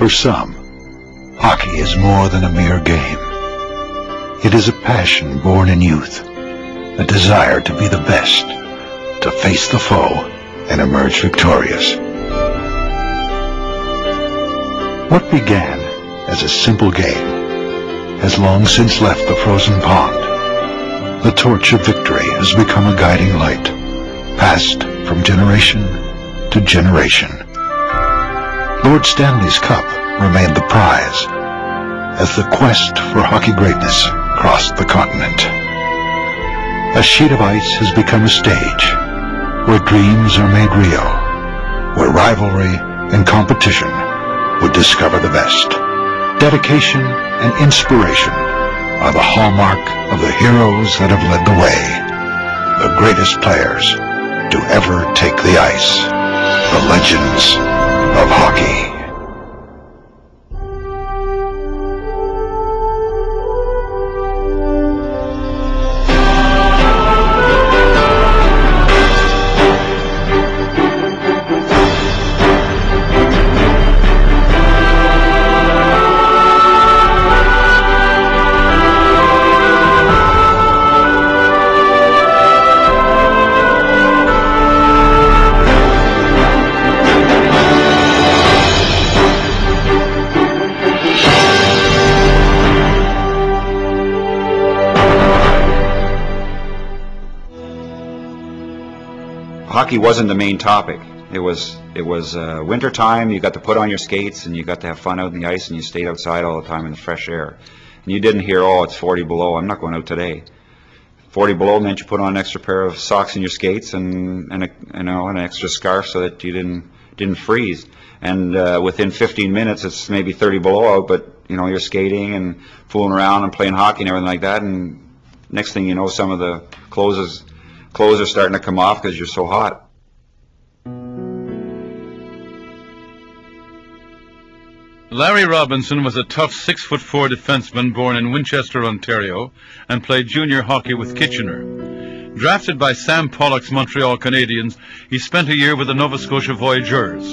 For some, hockey is more than a mere game. It is a passion born in youth, a desire to be the best, to face the foe and emerge victorious. What began as a simple game has long since left the frozen pond. The torch of victory has become a guiding light, passed from generation to generation. Lord Stanley's Cup remained the prize as the quest for hockey greatness crossed the continent. A sheet of ice has become a stage where dreams are made real, where rivalry and competition would discover the best. Dedication and inspiration are the hallmark of the heroes that have led the way, the greatest players to ever take the ice, the legends of hockey. Hockey wasn't the main topic. It was winter time. You got to put on your skates and you got to have fun out on the ice, and you stayed outside all the time in the fresh air. And you didn't hear, oh, it's 40 below, I'm not going out today. 40 below meant you put on an extra pair of socks in your skates and an extra scarf so that you didn't freeze. And within 15 minutes, it's maybe 30 below out, but you're skating and fooling around and playing hockey and everything like that. And next thing you know, some of the clothes are starting to come off because you're so hot. Larry Robinson was a tough 6'4" defenseman born in Winchester, Ontario, and played junior hockey with Kitchener. Drafted by Sam Pollock's Montreal Canadiens, he spent a year with the Nova Scotia Voyageurs.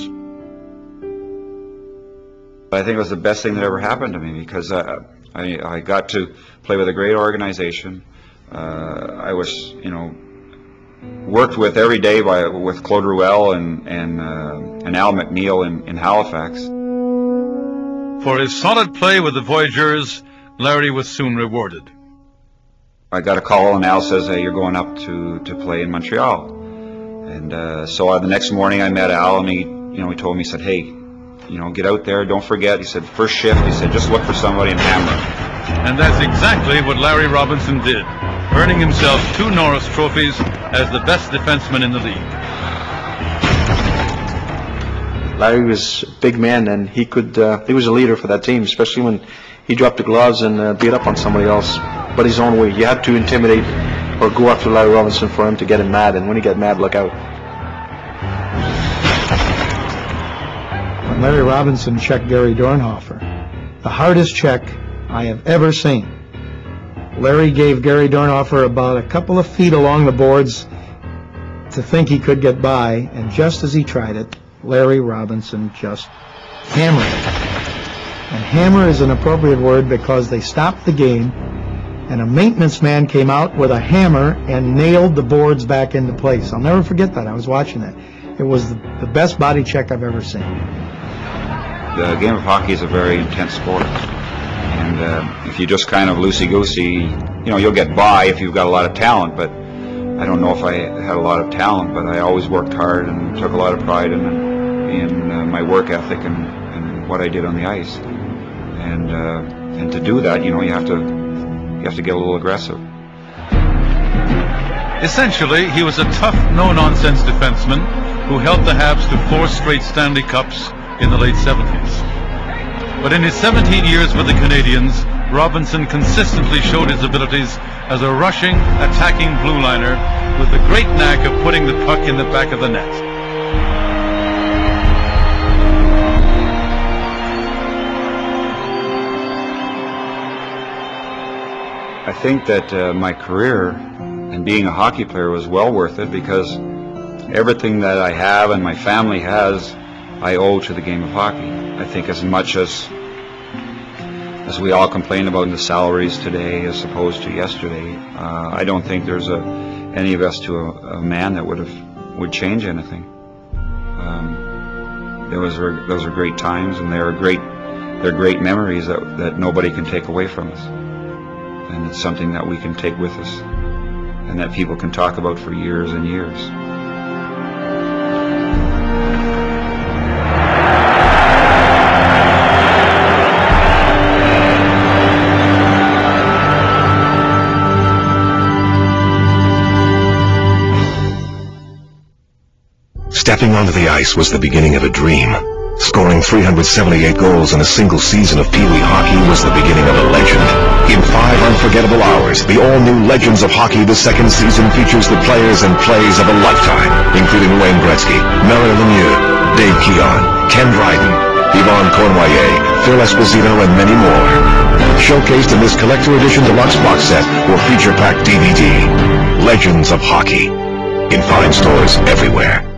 I think it was the best thing that ever happened to me because I got to play with a great organization. I was, worked with every day with Claude Ruel and Al McNeil in Halifax. For his solid play with the Voyageurs, Larry was soon rewarded. I got a call and Al says, hey, you're going up to play in Montreal. And so the next morning I met Al and he told me, he said, hey, get out there, don't forget. He said, first shift, he said, just look for somebody and hammer. And that's exactly what Larry Robinson did, earning himself 2 Norris trophies as the best defenseman in the league. Larry was a big man, and he was a leader for that team, especially when he dropped the gloves and beat up on somebody else, but his own way. You had to intimidate or go after Larry Robinson for him to get him mad, and when he got mad, look out. When Larry Robinson checked Gary Dornhofer, the hardest check I have ever seen. Larry gave Gary Dornhofer about a couple of feet along the boards to think he could get by, and just as he tried it, Larry Robinson just hammered it. And hammer is an appropriate word because they stopped the game and a maintenance man came out with a hammer and nailed the boards back into place. I'll never forget that. I was watching that. It was the best body check I've ever seen. The game of hockey is a very intense sport. And if you just kind of loosey-goosey, you'll get by if you've got a lot of talent, but I don't know if I had a lot of talent, but I always worked hard and took a lot of pride in my work ethic and what I did on the ice. And to do that, you have to get a little aggressive. Essentially, he was a tough, no-nonsense defenseman who helped the Habs to 4 straight Stanley Cups in the late 70s. But in his 17 years with the Canadiens, Robinson consistently showed his abilities as a rushing, attacking blue liner with the great knack of putting the puck in the back of the net. I think that my career and being a hockey player was well worth it because everything that I have and my family has, I owe to the game of hockey. I think as much as we all complain about the salaries today as opposed to yesterday, I don't think there's any of us to a man that would change anything. Those are great times, and they're great memories that nobody can take away from us. And it's something that we can take with us, and that people can talk about for years and years. Stepping onto the ice was the beginning of a dream. Scoring 378 goals in a single season of Pee Wee hockey was the beginning of a legend. In 5 unforgettable hours, the all-new Legends of Hockey the second season features the players and plays of a lifetime, including Wayne Gretzky, Mario Lemieux, Dave Keon, Ken Dryden, Yvonne Cournoyer, Phil Esposito, and many more. Showcased in this collector edition deluxe box set or feature pack DVD, Legends of Hockey. In fine stores everywhere.